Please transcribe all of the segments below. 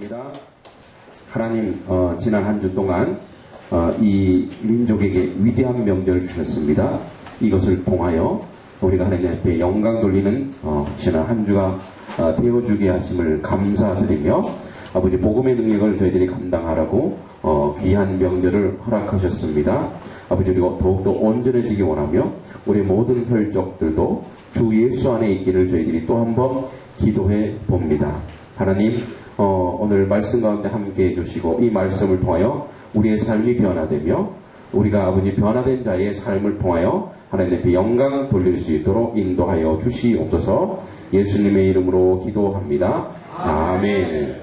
기도하겠습니다. 하나님, 지난 한 주 동안 이 민족에게 위대한 명절을 주셨습니다. 이것을 통하여 우리가 하나님 앞에 영광 돌리는 지난 한 주가 되어주게 하심을 감사드리며, 아버지 복음의 능력을 저희들이 감당하라고 귀한 명절을 허락하셨습니다. 아버지, 그리고 더욱더 온전해지기 원하며 우리 모든 혈족들도 주 예수 안에 있기를 저희들이 또 한 번 기도해 봅니다. 하나님, 오늘 말씀 가운데 함께 해주시고 이 말씀을 통하여 우리의 삶이 변화되며 우리가 아버지 변화된 자의 삶을 통하여 하나님 앞에 영광 돌릴 수 있도록 인도하여 주시옵소서. 예수님의 이름으로 기도합니다. 아멘.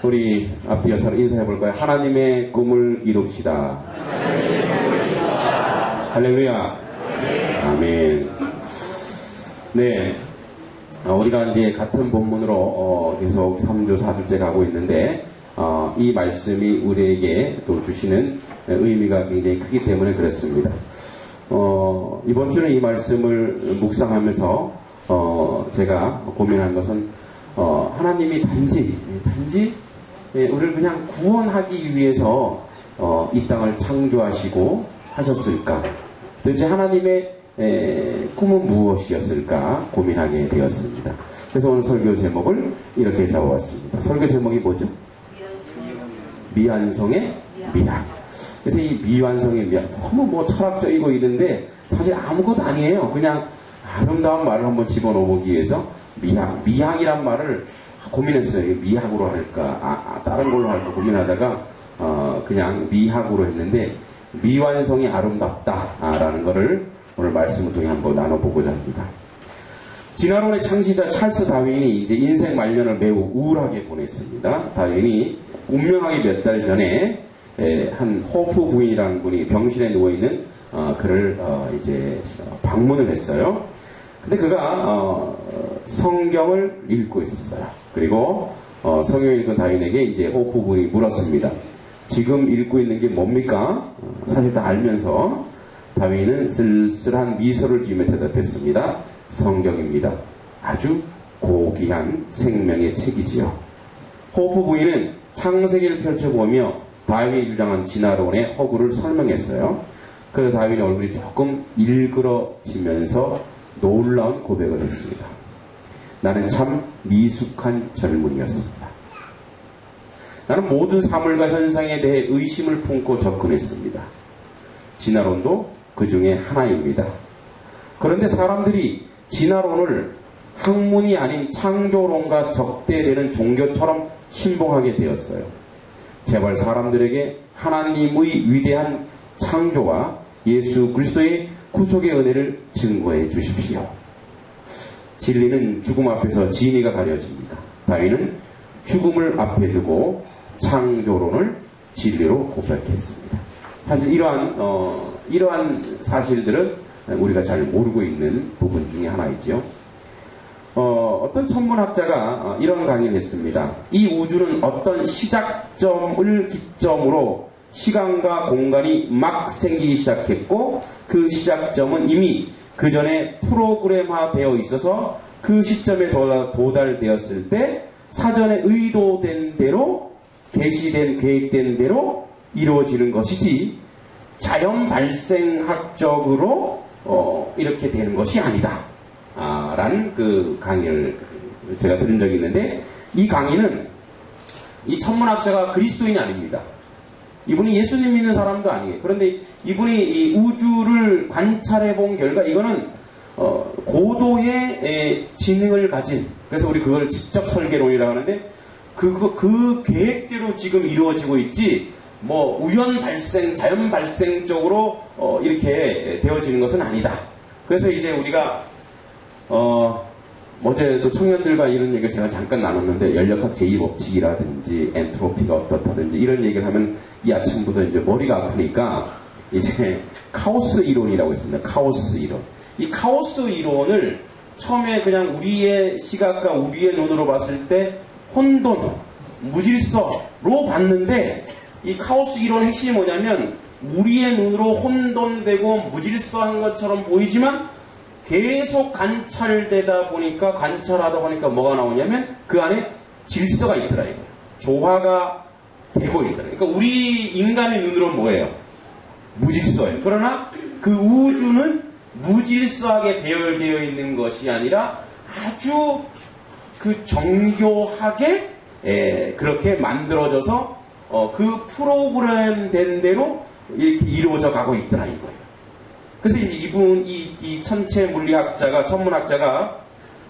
우리 앞뒤 여사로 인사해 볼까요? 하나님의 꿈을 이룹시다. 할렐루야. 아멘. 네. 우리가 이제 같은 본문으로 계속 3주, 4주째 가고 있는데, 이 말씀이 우리에게 또 주시는 의미가 굉장히 크기 때문에 그렇습니다. 이번 주는 이 말씀을 묵상하면서, 제가 고민한 것은, 하나님이 단지, 우리를 그냥 구원하기 위해서, 이 땅을 창조하시고 하셨을까? 도대체 하나님의 꿈은 무엇이었을까 고민하게 되었습니다. 그래서 오늘 설교 제목을 이렇게 잡아왔습니다. 설교 제목이 뭐죠? 미완성의 미학. 그래서 이 미완성의 미학, 너무 철학적이고 이런데 사실 아무것도 아니에요. 그냥 아름다운 말을 한번 집어넣어보기 위해서 미학이란 말을 고민했어요. 미학으로 할까, 다른 걸로 할까 고민하다가 그냥 미학으로 했는데, 미완성이 아름답다라는 것을 오늘 말씀을 통해 한번 나눠보고자 합니다. 진화론의 창시자 찰스 다윈이 이제 인생 말년을 매우 우울하게 보냈습니다. 다윈이 운명하기 몇 달 전에 한 호프 부인이라는 분이 병실에 누워있는 그를 이제 방문을 했어요. 근데 그가 성경을 읽고 있었어요. 그리고 성경을 읽은 다윈에게 이제 호프 부인이 물었습니다. 지금 읽고 있는 게 뭡니까? 사실 다 알면서 다윈은 쓸쓸한 미소를 지으며 대답했습니다. 성경입니다. 아주 고귀한 생명의 책이지요. 호프 부인은 창세기를 펼쳐보며 다윈이 주장한 진화론의 허구를 설명했어요. 그래서 다윈의 얼굴이 조금 일그러지면서 놀라운 고백을 했습니다. 나는 참 미숙한 젊은이였습니다. 나는 모든 사물과 현상에 대해 의심을 품고 접근했습니다. 진화론도 그 중에 하나입니다. 그런데 사람들이 진화론을 학문이 아닌 창조론과 적대되는 종교처럼 신봉하게 되었어요. 제발 사람들에게 하나님의 위대한 창조와 예수 그리스도의 구속의 은혜를 증거해 주십시오. 진리는 죽음 앞에서 진리가 가려집니다. 다윈은 죽음을 앞에 두고 창조론을 진리로 고백했습니다. 사실 이러한 사실들은 우리가 잘 모르고 있는 부분 중에 하나이죠. 어떤 천문학자가 이런 강의를 했습니다. 이 우주는 어떤 시작점을 기점으로 시간과 공간이 막 생기기 시작했고, 그 시작점은 이미 그 전에 프로그램화 되어 있어서 그 시점에 도달되었을 때 사전에 의도된 대로, 계시된, 계획된 대로 이루어지는 것이지 자연 발생학적으로 이렇게 되는 것이 아니다 라는 그 강의를 제가 들은 적이 있는데, 이 강의는 이 천문학자가 그리스도인이 아닙니다. 이분이 예수님 믿는 사람도 아니에요. 그런데 이분이 이 우주를 관찰해 본 결과 이거는 고도의 지능을 가진, 그래서 우리 그걸 직접 설계론이라고 하는데 그 계획대로 지금 이루어지고 있지 우연 발생, 자연 발생적으로 이렇게 되어지는 것은 아니다. 그래서 이제 우리가 어제도 청년들과 이런 얘기를 제가 잠깐 나눴는데, 연력학 제2법칙이라든지 엔트로피가 어떻다든지 이런 얘기를 하면 이 아침부터 이제 머리가 아프니까 이제 카오스 이론이라고 있습니다. 카오스 이론. 이 카오스 이론을 처음에 그냥 우리의 시각과 우리의 눈으로 봤을 때 혼돈, 무질서로 봤는데, 이 카오스 이론의 핵심이 뭐냐면 우리의 눈으로 혼돈되고 무질서한 것처럼 보이지만 계속 관찰하다 보니까 뭐가 나오냐면 그 안에 질서가 있더라 이거예요. 조화가 되고 있더라고요. 그러니까 우리 인간의 눈으로는 뭐예요? 무질서예요. 그러나 그 우주는 무질서하게 배열되어 있는 것이 아니라 아주 그 정교하게 그렇게 만들어져서 그 프로그램된 대로 이렇게 이루어져 가고 있더라 이거예요. 그래서 이분 이 천체 물리학자가 천문학자가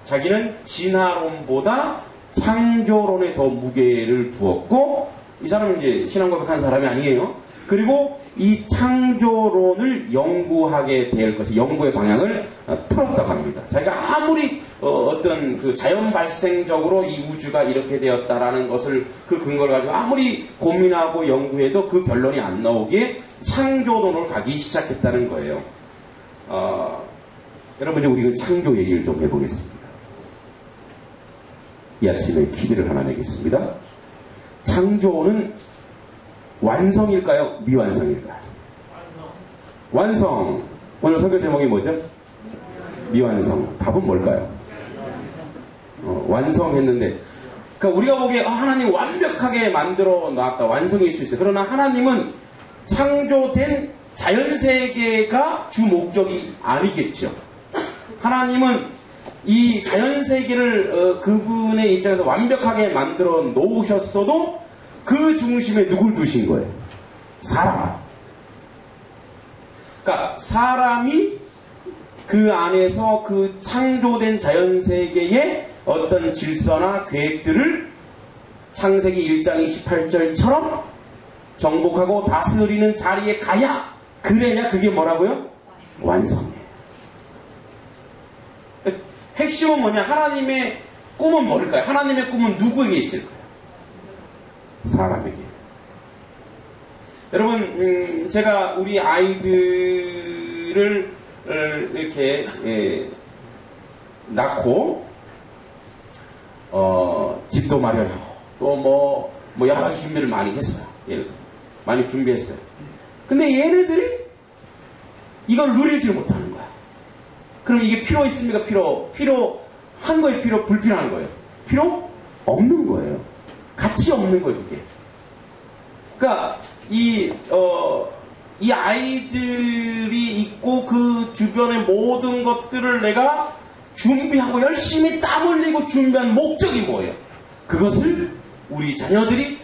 자기는 진화론보다 창조론에 더 무게를 두었고 이 사람은 이제 신앙 고백한 사람이 아니에요. 그리고 이 창조론을 연구하게 될 것이 연구의 방향을 틀었다고 합니다. 자기가 아무리 어떤 그 자연 발생적으로 이 우주가 이렇게 되었다라는 것을 그 근거를 가지고 아무리 고민하고 연구해도 그 결론이 안 나오기에 창조론을 가기 시작했다는 거예요. 여러분 이제 우리 창조 얘기를 좀 해보겠습니다. 이 아침에 퀴즈를 하나 내겠습니다. 창조는 완성일까요? 미완성일까요? 완성. 오늘 설교 제목이 뭐죠? 미완성. 답은 뭘까요? 완성했는데, 그러니까 우리가 보기에 하나님 완벽하게 만들어 놨다. 완성일 수 있어요. 그러나 하나님은 창조된 자연세계가 주 목적이 아니겠죠. 하나님은 이 자연세계를 그분의 입장에서 완벽하게 만들어 놓으셨어도 그 중심에 누굴 두신 거예요? 사람. 그러니까 사람이 그 안에서 그 창조된 자연세계의 어떤 질서나 계획들을 창세기 1장 28절처럼 정복하고 다스리는 자리에 가야 그래야 그게 뭐라고요? 완성이에요. 핵심은 뭐냐? 하나님의 꿈은 뭘까요? 하나님의 꿈은 누구에게 있을까요? 사람에게. 여러분, 제가 우리 아이들을 이렇게 낳고 집도 마련하고 또 뭐 여러 가지 준비를 많이 했어요. 예를 들어 많이 준비했어요. 근데 얘네들이 이걸 누리지 못하는 거야. 그럼 이게 필요 있습니까? 필요한 거예요? 불필요한 거예요? 필요 없는 거예요. 가치 없는 거예요, 그게. 그러니까 이 아이들이 있고 그 주변의 모든 것들을 내가 준비하고 열심히 땀 흘리고 준비한 목적이 뭐예요? 그것을 우리 자녀들이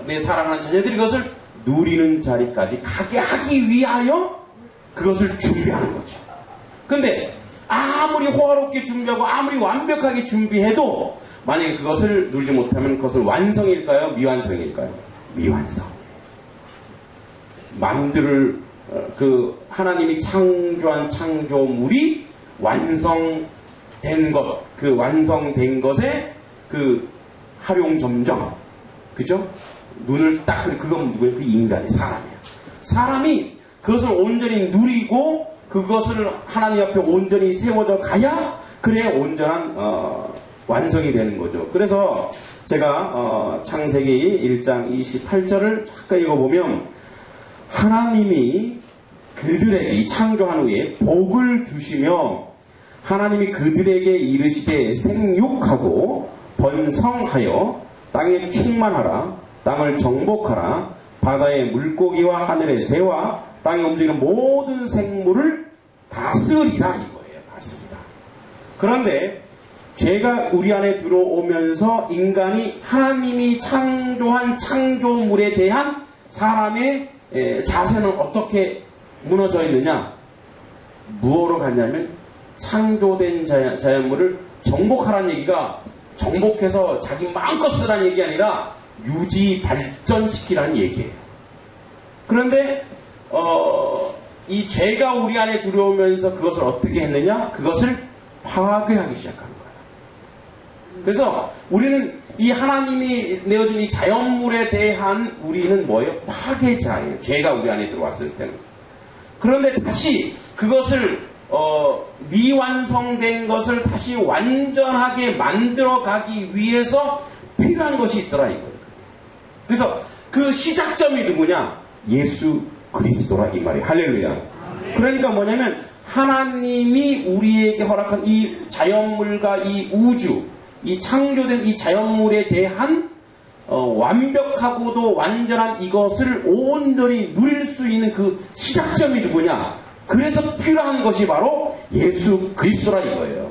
내 사랑하는 자녀들이 그것을 누리는 자리까지 가게 하기 위하여 그것을 준비하는 거죠. 근데 아무리 호화롭게 준비하고 아무리 완벽하게 준비해도 만약에 그것을 누리지 못하면 그것을 완성일까요? 미완성일까요? 미완성. 그 하나님이 창조한 창조물이 완성된 것, 그 완성된 것에 그 활용점정, 그죠? 눈을 딱 그건 누구예요? 그 인간이 사람이야. 사람이 그것을 온전히 누리고 그것을 하나님 앞에 온전히 세워져 가야 그래야 온전한 완성이 되는 거죠. 그래서 제가 창세기 1장 28절을 잠깐 읽어보면 하나님이 그들에게 창조한 후에 복을 주시며 하나님이 그들에게 이르시되 생육하고 번성하여 땅에 충만하라 땅을 정복하라 바다의 물고기와 하늘의 새와 땅에 움직이는 모든 생물을 다스리라 이거예요. 다스리라. 그런데 죄가 우리 안에 들어오면서 인간이 하나님이 창조한 창조물에 대한 사람의 자세는 어떻게 무너져 있느냐? 무엇으로 갔냐면 창조된 자연물을 정복하라는 얘기가 정복해서 자기 마음껏 쓰라는 얘기 아니라 유지 발전시키라는 얘기예요. 그런데 이 죄가 우리 안에 들어오면서 그것을 어떻게 했느냐? 그것을 파괴하기 시작한 거예요. 그래서 우리는 이 하나님이 내어준 이 자연물에 대한 우리는 뭐예요? 파괴자예요. 죄가 우리 안에 들어왔을 때는. 그런데 다시 그것을 미완성된 것을 다시 완전하게 만들어가기 위해서 필요한 것이 있더라 이거예요. 그래서 그 시작점이 누구냐? 예수 그리스도라 이 말이에요. 할렐루야. 그러니까 뭐냐면 하나님이 우리에게 허락한 이 자연물과 이 우주, 이 창조된 이 자연물에 대한 완벽하고도 완전한 이것을 온전히 누릴 수 있는 그 시작점이 누구냐? 그래서 필요한 것이 바로 예수 그리스도라 이거예요.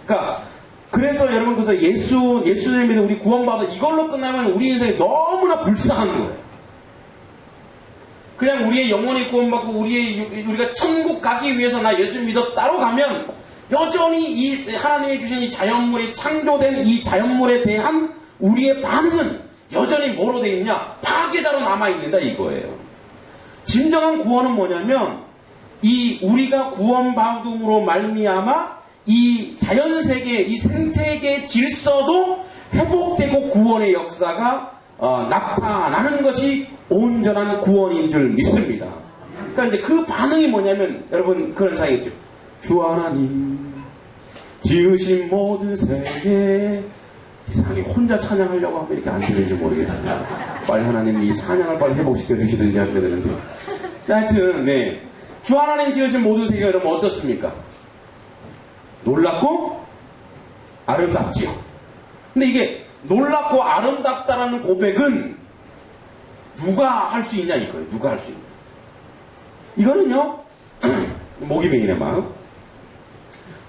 그러니까 그래서 여러분 그래서 예수님이 우리 구원받아 이걸로 끝나면 우리 인생이 너무나 불쌍한 거예요. 그냥 우리의 영혼이 구원받고 우리가 천국 가기 위해서 나 예수 믿었다로 가면 여전히 이 하나님이 주신 이 자연물이 창조된 이 자연물에 대한 우리의 반응은 여전히 뭐로 되어 있냐? 파괴자로 남아있는다 이거예요. 진정한 구원은 뭐냐면 이 우리가 구원받음으로 말미암아 이 자연세계, 이 생태계의 질서도 회복되고 구원의 역사가 나타나는 것이 온전한 구원인 줄 믿습니다. 그러니까 이제 그 반응이 뭐냐면 여러분 그런 장이 있죠. 주 하나님 지으신 모든 세계 이상하게 혼자 찬양하려고 하면 이렇게 안 되는지 모르겠어요. 빨리 하나님 이 찬양을 빨리 회복시켜 주시든지 하셔야 되는데 하여튼 네. 주 하나님 지으신 모든 세계가 여러분 어떻습니까? 놀랍고 아름답지요. 근데 이게 놀랍고 아름답다라는 고백은 누가 할 수 있냐 이거예요. 누가 할 수 있냐. 이거는요. 목이 메이네 막.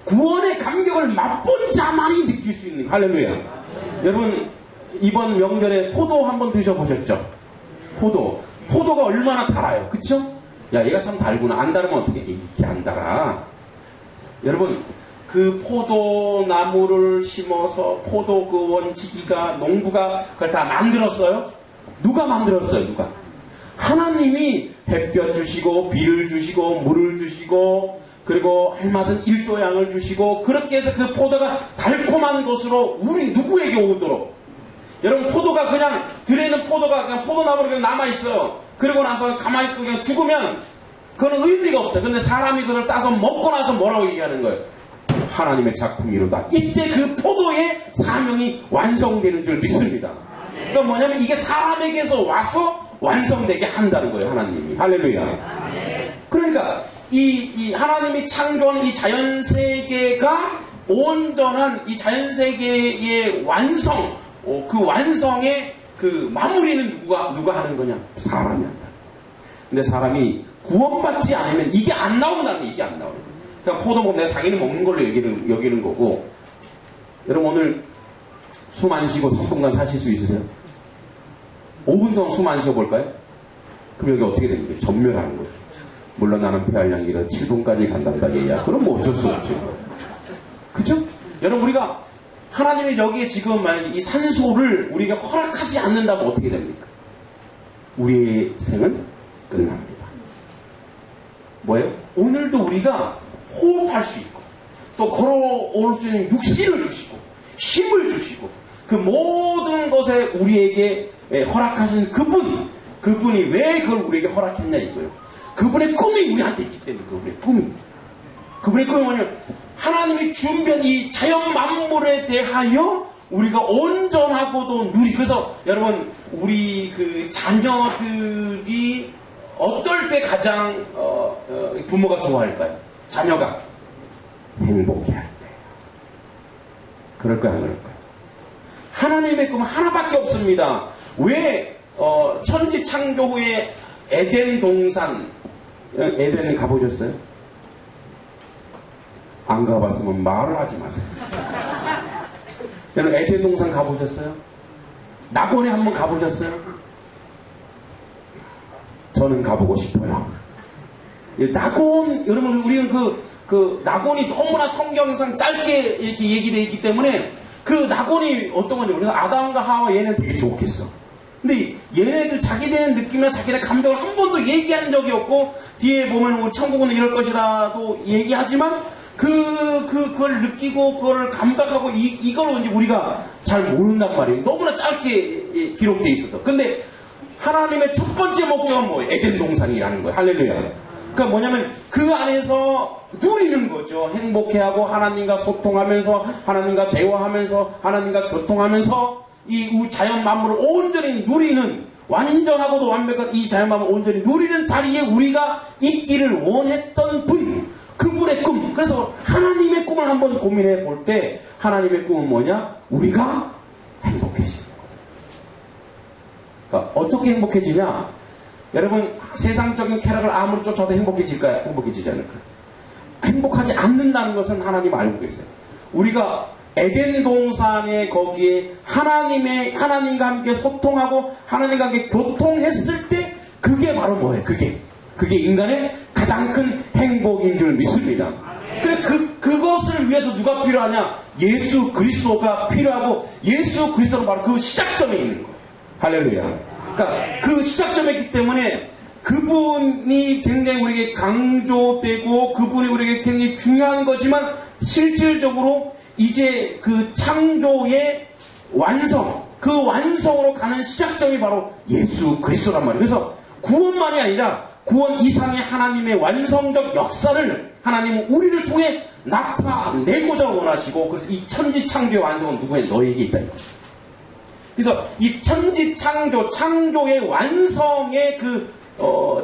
구원의 감격을 맛본 자만이 느낄 수 있는 할렐루야. 여러분 이번 명절에 포도 한번 드셔보셨죠? 포도가 얼마나 달아요. 그쵸? 야 얘가 참 달구나. 안 달으면 어떻게 이렇게 안 달아. 여러분 그 포도나무를 심어서 포도 그 원지기가 농부가 그걸 다 만들었어요? 누가 만들었어요? 누가? 하나님이 햇볕 주시고 비를 주시고 물을 주시고 그리고 알맞은 일조양을 주시고 그렇게 해서 그 포도가 달콤한 것으로 우리 누구에게 오도록. 여러분 포도가 그냥 들어있는 포도가 그냥 포도나무로 그냥 남아있어요. 그리고 나서 가만히 있고 그냥 죽으면 그건 의미가 없어요. 근데 사람이 그걸 따서 먹고 나서 뭐라고 얘기하는 거예요? 하나님의 작품이로다. 이때 그 포도의 사명이 완성되는 줄 믿습니다. 그러니까 뭐냐면 이게 사람에게서 와서 완성되게 한다는 거예요. 하나님이. 할렐루야. 그러니까 이 하나님이 창조한 이 자연세계가 온전한 이 자연세계의 완성, 그 완성의 그 마무리는 누가 하는 거냐? 사람이 한다. 근데 사람이 구원받지 않으면 이게 안 나온다는 거예요. 이게 안 나오는 거예요. 그러니까 포도 먹으면 내가 당연히 먹는 걸로 여기는 거고. 여러분 오늘 숨 안 쉬고 3분간 사실 수 있으세요? 5분 동안 숨 안 쉬어볼까요? 그럼 여기 어떻게 되는 거예요? 전멸하는 거예요. 물론 나는 폐활량이 7분까지 간단다 얘야. 그럼 뭐 어쩔 수 없죠. 그죠? 여러분 우리가 하나님이 여기에 지금 만약 이 산소를 우리가 허락하지 않는다면 어떻게 됩니까? 우리의 생은 끝납니다. 뭐예요? 오늘도 우리가 호흡할 수 있고 또 걸어올 수 있는 육신을 주시고 힘을 주시고 그 모든 것에 우리에게 허락하신 그분이 왜 그걸 우리에게 허락했냐 이거예요. 그분의 꿈이 우리한테 있기 때문에 그분의 꿈이 뭐냐면 하나님이 준비한 이 자연 만물에 대하여 우리가 온전하고도 그래서 여러분 우리 그 자녀들이 어떨 때 가장 부모가 좋아할까요? 자녀가 행복해할 때. 그럴까요? 안 그럴까요? 하나님의 꿈은 하나밖에 없습니다. 왜 천지 창조 후에 에덴 동산 에덴 가보셨어요? 안 가봤으면 말을 하지 마세요. 여러분 에덴 동산 가보셨어요? 낙원에 한번 가보셨어요? 저는 가보고 싶어요. 낙원 여러분 우리는 그 낙원이 너무나 성경상 짧게 이렇게 얘기되어 있기 때문에 그 낙원이 어떤 건지 그래서 아담과 하와 얘는 되게 좋겠어. 근데 얘네들 자기네 느낌이나 자기네 감정을 한 번도 얘기한 적이 없고 뒤에 보면 우리 천국은 이럴 것이라도 얘기하지만 그걸 느끼고 그걸 감각하고 이걸 이제 우리가 잘 모른단 말이에요. 너무나 짧게 기록되어 있어서. 근데 하나님의 첫 번째 목적은 뭐예요? 에덴 동산이라는 거예요. 할렐루야. 그러니까 뭐냐면 그 안에서 누리는 거죠. 행복해하고 하나님과 소통하면서 하나님과 대화하면서 하나님과 교통하면서 이 자연 만물을 온전히 누리는 완전하고도 완벽한 이 자연 만물을 온전히 누리는 자리에 우리가 있기를 원했던 그분의 꿈. 그래서 하나님의 꿈을 한번 고민해 볼 때 하나님의 꿈은 뭐냐? 우리가 행복해지는 거예요. 어떻게 행복해지냐? 여러분, 세상적인 쾌락을 아무리 쫓아도 행복해질까요? 행복해지지 않을까요? 행복하지 않는다는 것은 하나님 알고 계세요. 우리가 에덴 동산에 거기에 하나님과 함께 소통하고 하나님과 함께 교통했을 때 그게 바로 뭐예요? 그게 인간의 가장 큰 행복인 줄 믿습니다. 그것을 위해서 누가 필요하냐? 예수 그리스도가 필요하고 예수 그리스도는 바로 그 시작점에 있는 거예요. 할렐루야. 그러니까 그 시작점에 있기 때문에 그분이 굉장히 우리에게 강조되고 그분이 우리에게 굉장히 중요한 거지만 실질적으로 이제 그 창조의 완성, 그 완성으로 가는 시작점이 바로 예수 그리스도란 말이에요. 그래서 구원만이 아니라 구원 이상의 하나님의 완성적 역사를 하나님은 우리를 통해 나타내고자 원하시고, 그래서 이 천지창조의 완성은 누구의? 너에게 있다 이거죠. 그래서 이 창조의 완성의 그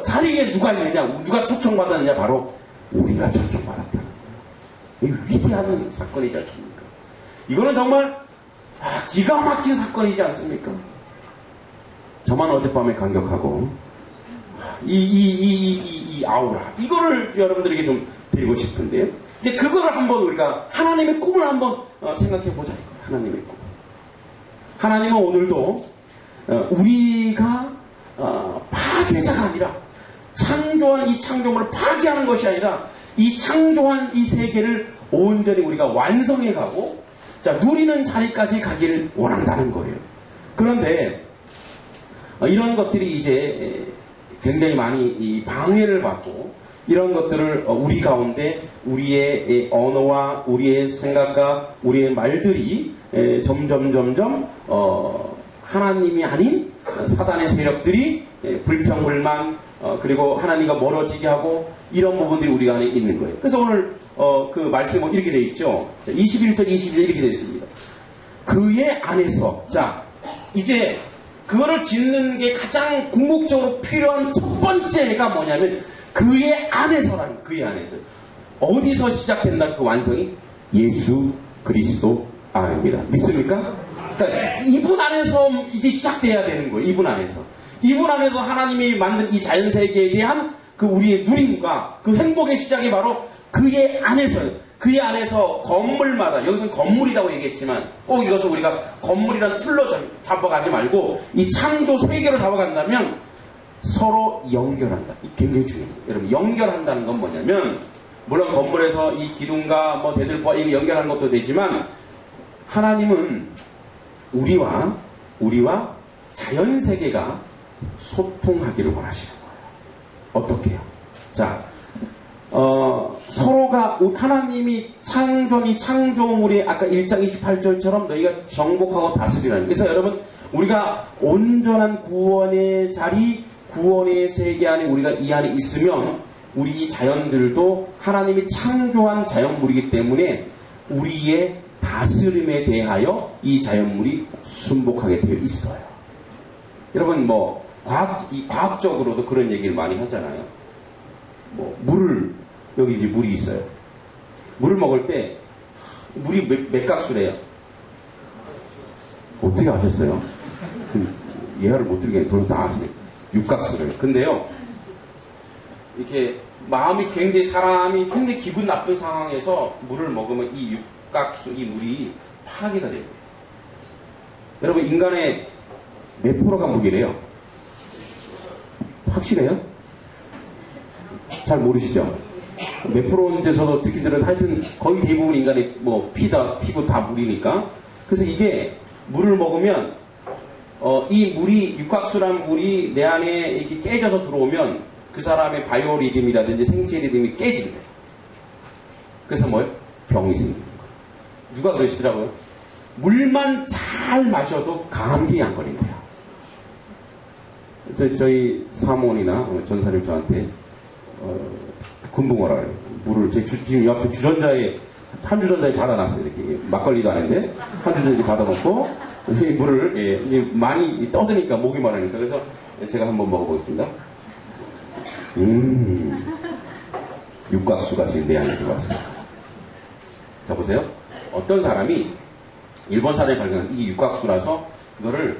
자리에 누가 있느냐, 누가 초청받았느냐, 바로 우리가 초청받았다. 이 위대한 사건이지 않습니까? 이거는 정말 기가 막힌 사건이지 않습니까? 저만 어젯밤에 감격하고 이 아우라, 이거를 여러분들에게 좀 드리고 싶은데요. 이제 그거를 한번 우리가 하나님의 꿈을 한번 생각해 보자. 하나님의 꿈. 하나님은 오늘도 우리가 파괴자가 아니라 창조한 이 창조물을 파괴하는 것이 아니라 이 창조한 이 세계를 온전히 우리가 완성해 가고 누리는 자리까지 가기를 원한다는 거예요. 그런데 이런 것들이 이제 굉장히 많이 방해를 받고, 이런 것들을 우리 가운데 우리의 언어와 우리의 생각과 우리의 말들이 점점 하나님이 아닌 사단의 세력들이 불평불만, 그리고 하나님과 멀어지게 하고, 이런 부분들이 우리 안에 있는 거예요. 그래서 오늘 그 말씀은 이렇게 되어 있죠. 21절 22절 이렇게 되어 있습니다. 그의 안에서, 자 이제 그거를 짓는 게 가장 궁극적으로 필요한 첫 번째가 뭐냐면 그의 안에서라는, 그의 안에서. 어디서 시작된다 그 완성이? 예수 그리스도 안입니다. 믿습니까? 그러니까 이분 안에서 이제 시작돼야 되는 거예요. 이분 안에서 하나님이 만든 이 자연세계에 대한 그 우리의 누림과 그 행복의 시작이 바로 그의 안에서요. 그의 안에서 건물마다, 여기서는 건물이라고 얘기했지만 꼭 이것을 우리가 건물이란 틀로 잡아가지 말고 이 창조 세계로 잡아간다면 서로 연결한다. 이게 굉장히 중요해요. 여러분, 연결한다는 건 뭐냐면, 물론 건물에서 이 기둥과 뭐 대들보 이거 연결하는 것도 되지만, 하나님은 우리와 자연세계가 소통하기를 원하시는 거예요. 어떻게 해요? 자, 서로가 하나님이 이 창조물이 아까 1장 28절처럼 너희가 정복하고 다스리라는. 그래서 여러분, 우리가 온전한 구원의 자리, 구원의 세계 안에 우리가 이 안에 있으면 우리 이 자연들도 하나님이 창조한 자연물이기 때문에 우리의 다스림에 대하여 이 자연물이 순복하게 되어 있어요. 여러분, 뭐 과학적으로도 그런 얘기를 많이 하잖아요. 여기 이제 물이 있어요. 물을 먹을 때 물이 몇 각수래요? 어떻게 아셨어요? 예화를 못 드리겠네. 그럼 다 아시네. 6각수래요. 근데요, 이렇게 사람이 굉장히 기분 나쁜 상황에서 물을 먹으면 이 6각수, 이 물이 파괴가 돼요. 여러분, 인간의 몇 프로가 무기래요? 확실해요? 잘 모르시죠? 몇 프로인데 저도 듣기들은 하여튼 거의 대부분 인간의 피고 다 물이니까. 그래서 이게 물을 먹으면 이 물이, 육각수란 물이 내 안에 이렇게 깨져서 들어오면 그 사람의 바이오 리듬이라든지 생체 리듬이 깨진대요. 그래서 병이 생기는 거예요. 누가 그러시더라고요? 물만 잘 마셔도 감기 안 걸린대요. 저희 사모님이나 전사님 저한테 금붕어라 그래요. 물을 지금 옆에 한 주전자에 받아놨어요. 이렇게 막걸리도 아닌데 한 주전자에 받아놓고 이 물을 많이 떠드니까 목이 마르니까. 그래서 제가 한번 먹어보겠습니다. 육각수가 지금 내 안에 들어왔어요. 자, 보세요. 어떤 사람이 일본 사람이 발견한 이 육각수라서 이거를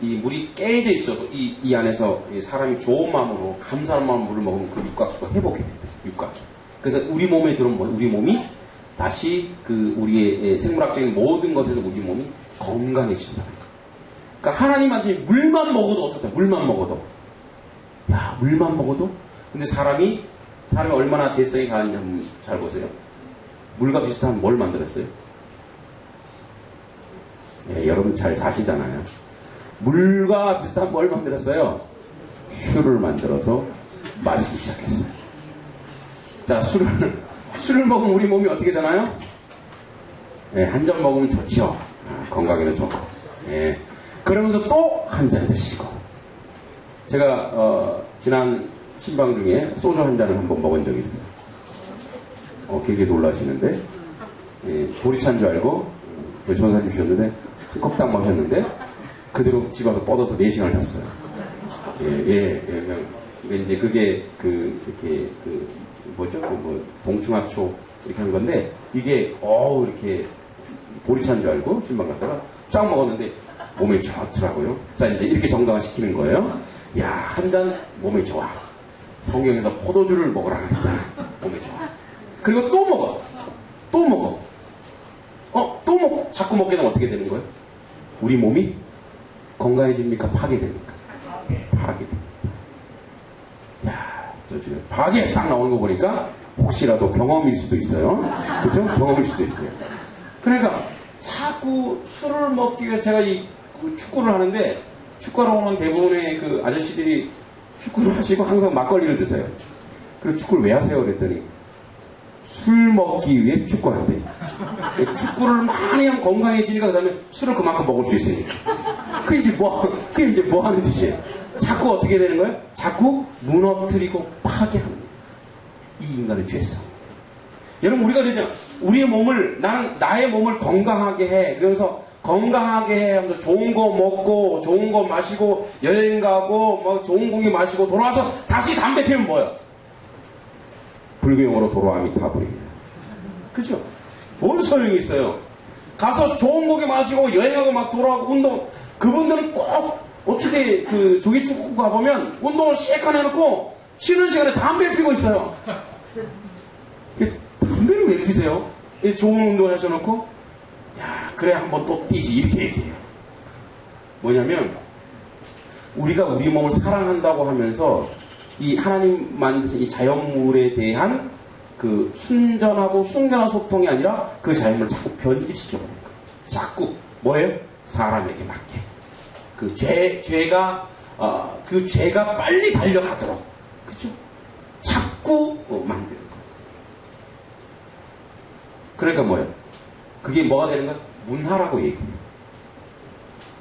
이 물이 깨져 있어도 이 안에서 사람이 좋은 마음으로 감사한 마음으로 물을 먹으면 그 육각수가 회복이 됩니다. 육각이. 그래서 우리 몸에 들어온 뭐예요? 우리 몸이 다시 그 우리의 생물학적인 모든 것에서 우리 몸이 건강해진다. 그러니까 하나님한테 물만 먹어도 어떻다? 물만 먹어도. 야, 물만 먹어도? 근데 사람이 얼마나 재성이 강한지 한번 잘 보세요. 물과 비슷한 뭘 만들었어요? 예, 여러분 잘 아시잖아요. 물과 비슷한 뭘 만들었어요? 술을 만들어서 마시기 시작했어요. 자, 술을 먹으면 우리 몸이 어떻게 되나요? 예, 한 잔 먹으면 좋죠. 건강에는 좋고. 예, 그러면서 또 한 잔 드시고. 제가 지난 신방 중에 소주 한 잔을 한번 먹은 적이 있어요. 되게 놀라시는데, 예, 보리차인 줄 알고 전사님 주셨는데 한 컵딱 마셨는데 그대로 집 와서 뻗어서 4시간을 잤어요. 이제 그게 이렇게 뭐죠? 동충하초 이렇게 한 건데 이게 이렇게 보리차인 줄 알고 신방 갔다가 쫙 먹었는데 몸에 좋더라고요. 자, 이제 이렇게 정당화 시키는 거예요. 야, 한 잔 몸에 좋아. 성경에서 포도주를 먹으라 그랬잖아. 몸에 좋아. 그리고 또 먹어. 자꾸 먹게 되면 어떻게 되는 거예요? 우리 몸이 건강해집니까? 파괴됩니까? 파괴됩니다. 야, 지금 파괴 딱 나오는 거 보니까 혹시라도 경험일 수도 있어요. 그죠? 경험일 수도 있어요. 그러니까 자꾸 술을 먹기 위해서 제가 축구를 하는데 축구하러 오는 대부분의 그 아저씨들이 축구를 하시고 항상 막걸리를 드세요. 그리고 축구를 왜 하세요? 그랬더니 술 먹기 위해 축구한대. 축구를 많이 하면 건강해지니까 그 다음에 술을 그만큼 먹을 수 있으니까. 그게 이제 뭐 하는 짓이에요? 자꾸 어떻게 되는 거예요? 자꾸 무너뜨리고 파괴하는 거예요. 이 인간의 죄성. 여러분, 우리가 그러잖아. 우리의 몸을, 나의 몸을 건강하게 해. 그러면서 건강하게 해 하면서 좋은 거 먹고, 좋은 거 마시고, 여행 가고, 막 좋은 공기 마시고, 돌아와서 다시 담배 피우면 뭐예요? 불교용어로 도로아미타불입니다. 그죠? 뭔 소용이 있어요? 가서 좋은 고기 마시고 여행하고 막 돌아가고 운동. 그분들은 꼭 어떻게 조기축구 가보면 운동을 씩 해놓고 쉬는 시간에 담배 피고 있어요. 담배를 왜 피세요? 좋은 운동을 하셔놓고 야, 그래 한번 또 뛰지 이렇게 얘기해요. 뭐냐면 우리가 우리 몸을 사랑한다고 하면서 이 하나님 만드신 이 자연물에 대한 그 순전하고 순결한 소통이 아니라 그 자연물을 자꾸 변질시켜버린 거예요. 자꾸 뭐예요? 사람에게 맞게 그 죄가 그 죄가 빨리 달려가도록 그죠? 자꾸 만드는 거예요. 그러니까 뭐예요? 그게 뭐가 되는 거야? 문화라고 얘기해요.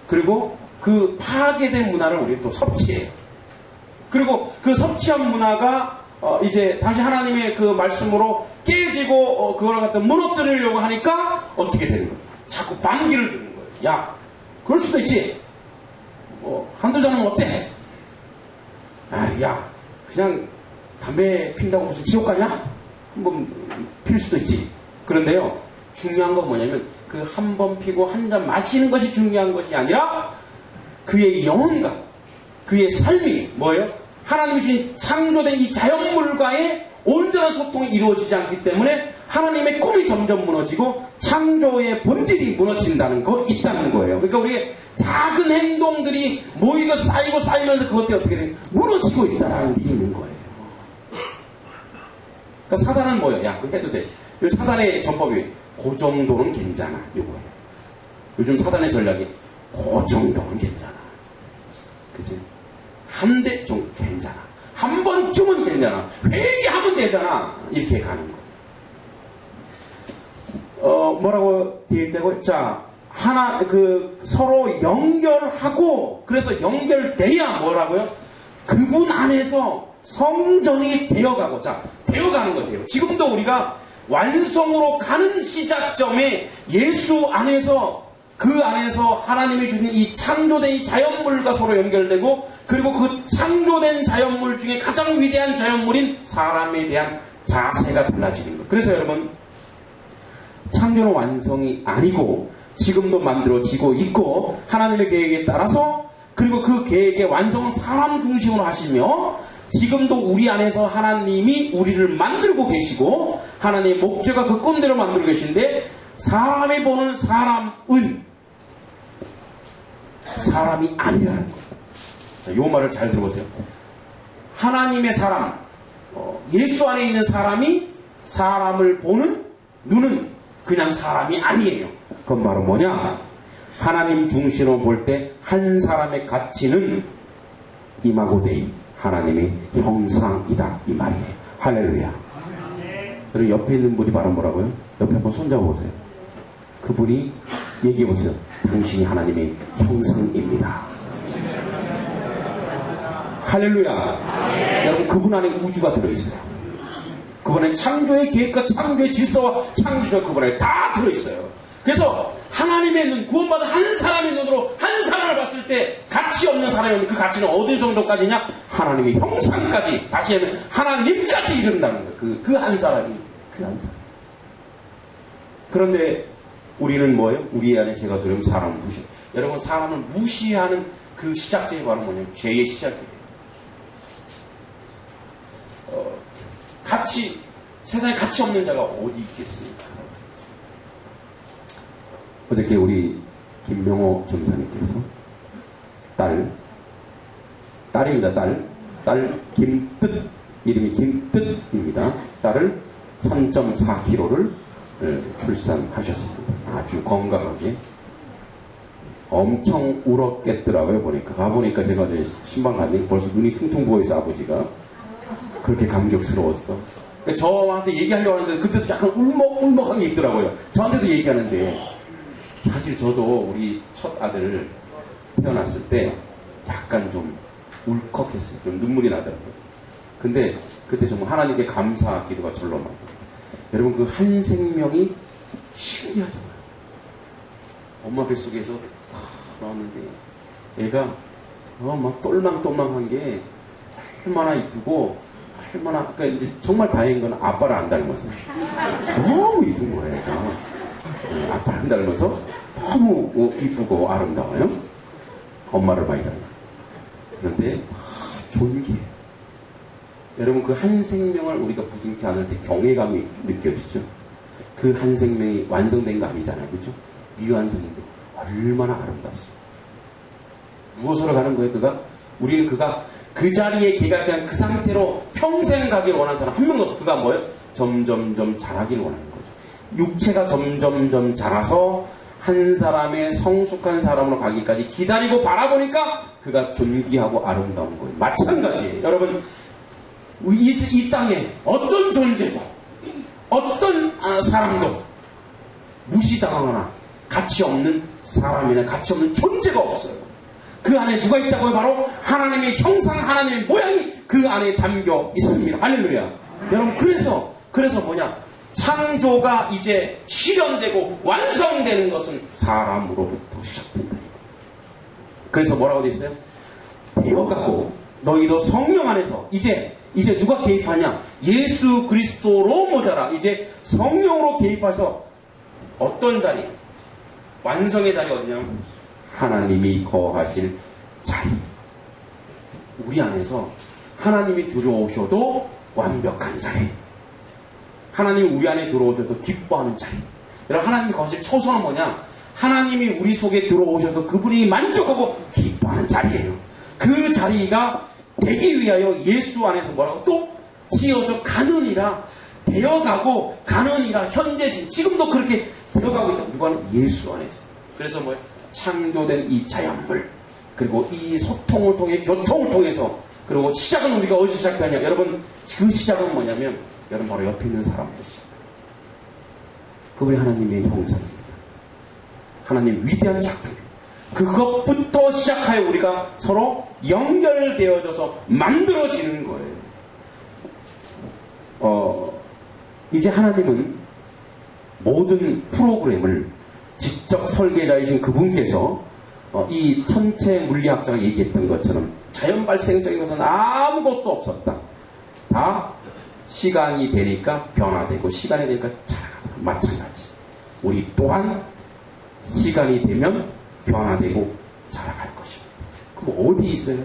그리고 그 파괴된 문화를 우리는 또 섭취해요. 그리고 그 섭취한 문화가 이제 다시 하나님의 그 말씀으로 깨지고 그걸 갖다 무너뜨리려고 하니까 어떻게 되는 거예요? 자꾸 반기를 드는 거예요. 야, 그럴 수도 있지. 한두 잔은 어때? 야, 그냥 담배 핀다고 무슨 지옥 가냐? 한번 필 수도 있지. 그런데요, 중요한 건 뭐냐면 그 한 번 피고 한 잔 마시는 것이 중요한 것이 아니라 그의 영혼과 그의 삶이 뭐예요? 하나님이 주신 창조된 이 자연물과의 온전한 소통이 이루어지지 않기 때문에 하나님의 꿈이 점점 무너지고 창조의 본질이 무너진다는 거 있다는 거예요. 그러니까 우리의 작은 행동들이 모이고 쌓이면서 그것들이 어떻게 돼요? 무너지고 있다는 게 있는 거예요. 그러니까 사단은 뭐예요? 야, 그거 해도 돼. 요 사단의 전법이 그 정도는 괜찮아. 이거예요. 요즘 사단의 전략이 그 정도는 괜찮아. 그치? 한 대 좀 괜찮아. 한 번쯤은 괜찮아. 회개하면 되잖아. 이렇게 가는 거. 뭐라고 되어 있다고? 자, 서로 연결하고, 그래서 연결돼야 뭐라고요? 그분 안에서 성전이 되어가고, 자, 되어가는 거예요. 지금도 우리가 완성으로 가는 시작점에 예수 안에서 그 안에서 하나님이 주신 이 창조된 이 자연물과 서로 연결되고 그리고 그 창조된 자연물 중에 가장 위대한 자연물인 사람에 대한 자세가 달라지는 거예요. 그래서 여러분 창조는 완성이 아니고 지금도 만들어지고 있고 하나님의 계획에 따라서 그리고 그 계획의 완성은 사람 중심으로 하시며 지금도 우리 안에서 하나님이 우리를 만들고 계시고 하나님의 목적과 그 꼰대로 만들고 계신데 사람이 보는 사람은 사람이 아니라는 거예요. 이 말을 잘 들어보세요. 하나님의 사람, 예수 안에 있는 사람이 사람을 보는 눈은 그냥 사람이 아니에요. 그건 바로 뭐냐? 하나님 중심으로 볼 때 한 사람의 가치는 이마고데이, 하나님의 형상이다 이 말이에요. 할렐루야. 그리고 옆에 있는 분이 바로 뭐라고요? 옆에 한번 손잡아보세요. 그분이 얘기해보세요. 당신이 하나님의 형상입니다. 할렐루야. 여러분 그분 안에 우주가 들어있어요. 그분 안에 창조의 계획과 창조의 질서와 창조가 그분 안에 다 들어있어요. 그래서 하나님의 눈, 구원받은 한 사람의 눈으로 한 사람을 봤을 때 가치 없는 사람이 그 가치는 어느 정도까지냐? 하나님의 형상까지, 다시 하면 하나님까지 이른다는 거예요. 그 한 사람이, 그 한 사람. 그런데 우리는 뭐예요? 우리 안에 죄가 들어오면 사람을 무시. 여러분 사람을 무시하는 그 시작점이 바로 뭐냐면 죄의 시작이에요. 세상에 가치 없는 자가 어디 있겠습니까? 어저께 우리 김명호 전사님께서 딸입니다. 딸 김뜻, 이름이 김뜻입니다. 딸을 3.4kg를 출산하셨습니다. 아주 건강하게. 엄청 울었겠더라고요. 가보니까 제가 신방 갔는데 벌써 눈이 퉁퉁 부어있어. 아버지가 그렇게 감격스러웠어. 저한테 얘기하려고 하는데 그때도 약간 울먹하게 있더라고요. 저한테도 얘기하는데 사실 저도 우리 첫 아들 태어났을 때 약간 좀 울컥했어요. 좀 눈물이 나더라고요. 근데 그때 정말 하나님께 감사 기도가 절로 나고. 여러분 그 한 생명이 신기하잖아요. 엄마 뱃속에서 나왔는데 애가 막 똘망똘망한 게 얼마나 이쁘고 얼마나, 그러니까 정말 다행인 건 아빠를 안 닮았어요. 너무 이쁜 거예요, 애가. 아빠를 안 닮아서 너무 이쁘고 아름다워요. 엄마를 많이 닮았어요. 그런데 존귀해요. 여러분 그 한 생명을 우리가 부둥켜 안을 때 경외감이 느껴지죠. 그 한 생명이 완성된 거 아니잖아요, 그렇죠? 미완성인데 얼마나 아름답습니다. 무엇으로 가는 거예요? 우리는 그 자리에 걔가 그냥 그 상태로 평생 가길 원하는 사람 한 명도 없어. 그가 뭐예요? 점점점 자라길 원하는 거죠. 육체가 점점점 자라서 한 사람의 성숙한 사람으로 가기까지 기다리고 바라보니까 그가 존귀하고 아름다운 거예요. 마찬가지예요. 여러분 이 땅에 어떤 존재도 어떤 사람도 무시당하거나 가치 없는 사람이나 가치 없는 존재가 없어요. 그 안에 누가 있다고요? 바로 하나님의 형상, 하나님의 모양이 그 안에 담겨 있습니다. 할렐루야. 여러분 그래서 뭐냐? 창조가 이제 실현되고 완성되는 것은 사람으로부터 시작된다. 그래서 뭐라고 되어 있어요? 되어가고 너희도 성령 안에서 이제 누가 개입하냐? 예수 그리스도로 모자라. 이제 성령으로 개입해서 어떤 자리? 완성의 자리 어디냐면 하나님이 거하실 자리. 우리 안에서 하나님이 들어오셔도 완벽한 자리. 하나님이 우리 안에 들어오셔도 기뻐하는 자리. 여러분 하나님이 거하실 초소는 뭐냐? 하나님이 우리 속에 들어오셔서 그분이 만족하고 기뻐하는 자리예요. 그 자리가 되기 위하여 예수 안에서 뭐라고 또 지어져 가느니라. 되어가고 가느니라. 현재 지금도 그렇게 되어가고 있다. 누가는 예수 안에서. 그래서 뭐예요? 창조된 이 자연물, 그리고 이 소통을 통해 교통을 통해서, 그리고 시작은 우리가 어디서 시작하냐? 여러분 그 시작은 뭐냐면 여러분 바로 옆에 있는 사람들 시작. 그분이 하나님의 형상입니다. 하나님 위대한 작품. 그것부터 시작하여 우리가 서로 연결되어져서 만들어지는 거예요. 이제 하나님은 모든 프로그램을 직접 설계자이신 그분께서 이 천체 물리학자가 얘기했던 것처럼 자연 발생적인 것은 아무것도 없었다. 다 시간이 되니까 변화되고 시간이 되니까 자라가다. 마찬가지. 우리 또한 시간이 되면 변화되고 자라갈 것입니다. 그 어디에 있어요?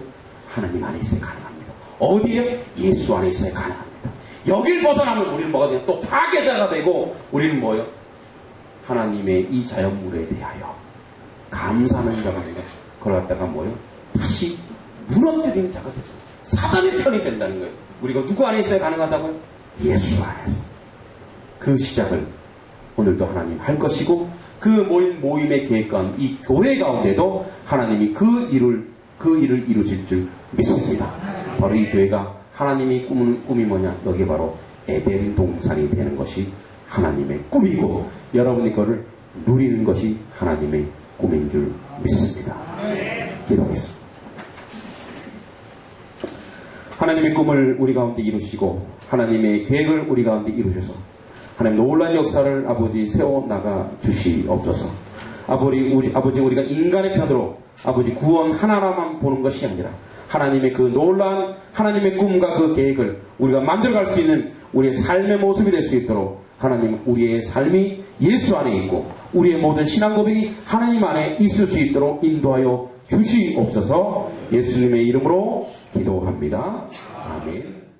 하나님 안에 있어야 가능합니다. 어디에? 예수 안에 있어야 가능합니다. 여길 벗어나면 우리는 뭐가 되냐? 또 파괴자가 되고 우리는 뭐예요? 하나님의 이 자연물에 대하여 감사하는 자가 아니라 그걸 갖다가 뭐예요? 다시 무너뜨리는 자가 되죠. 사단의 편이 된다는 거예요. 우리가 누구 안에 있어야 가능하다고요? 예수 안에서. 그 시작을 오늘도 하나님 할 것이고 그 모임의 계획관 이 교회 가운데도 하나님이 그 일을 이루실 줄 믿습니다. 바로 이 교회가 하나님이 꾸는 꿈이 뭐냐? 여기 바로 에덴 동산이 되는 것이 하나님의 꿈이고 여러분이 그거를 누리는 것이 하나님의 꿈인 줄 믿습니다. 기도하겠습니다. 하나님의 꿈을 우리 가운데 이루시고 하나님의 계획을 우리 가운데 이루셔서 하나님 놀라운 역사를 아버지 세워나가 주시옵소서. 아버지 우리가 인간의 편으로 아버지 구원 하나만 보는 것이 아니라 하나님의 그 놀라운 하나님의 꿈과 그 계획을 우리가 만들어갈 수 있는 우리의 삶의 모습이 될 수 있도록 하나님 우리의 삶이 예수 안에 있고 우리의 모든 신앙 고백이 하나님 안에 있을 수 있도록 인도하여 주시옵소서. 예수님의 이름으로 기도합니다. 아멘.